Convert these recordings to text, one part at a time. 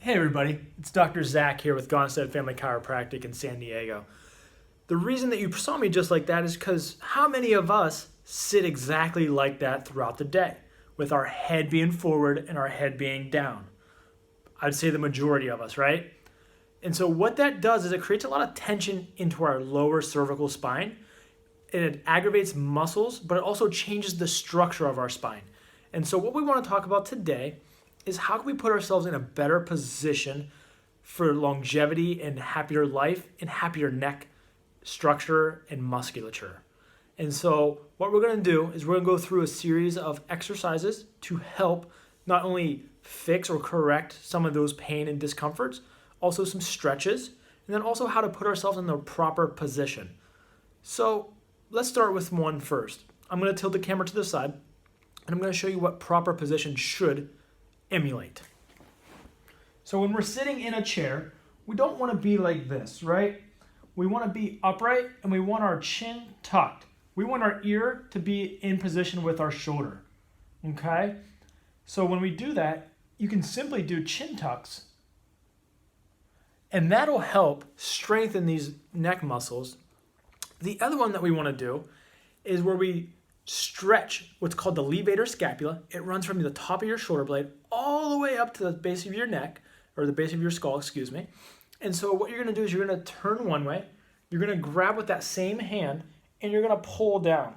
Hey everybody, it's Dr. Zach here with Gonstead Chiropractic in San Diego. The reason that you saw me just like that is because how many of us sit exactly like that throughout the day, with our head being forward and our head being down? I'd say the majority of us, right? And so what that does is it creates a lot of tension into our lower cervical spine, and it aggravates muscles, but it also changes the structure of our spine. And so what we want to talk about today is how can we put ourselves in a better position for longevity and happier life and happier neck structure and musculature. And so what we're going to do is we're going to go through a series of exercises to help not only fix or correct some of those pain and discomforts, also some stretches, and then also how to put ourselves in the proper position. So let's start with one first. I'm going to tilt the camera to the side, and I'm going to show you what proper position should emulate. So when we're sitting in a chair, we don't want to be like this, right? We want to be upright and we want our chin tucked. We want our ear to be in position with our shoulder, okay? So when we do that, you can simply do chin tucks, and that'll help strengthen these neck muscles. The other one that we want to do is where we stretch what's called the levator scapula. It runs from the top of your shoulder blade all the way up to the base of your neck, or the base of your skull, excuse me. And so what you're going to do is you're going to turn one way, you're going to grab with that same hand, and you're going to pull down.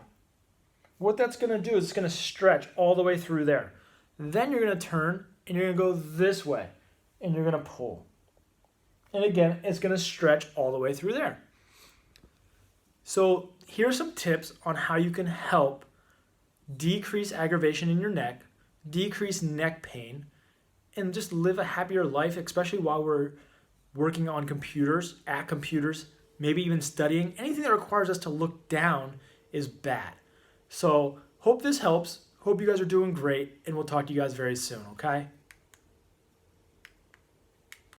What that's going to do is it's going to stretch all the way through there. Then you're going to turn, and you're going to go this way, and you're going to pull. And again, it's going to stretch all the way through there. So here's some tips on how you can help decrease aggravation in your neck, decrease neck pain, and just live a happier life, especially while we're working on computers, at computers, maybe even studying. Anything that requires us to look down is bad. So hope this helps. Hope you guys are doing great, and we'll talk to you guys very soon, okay?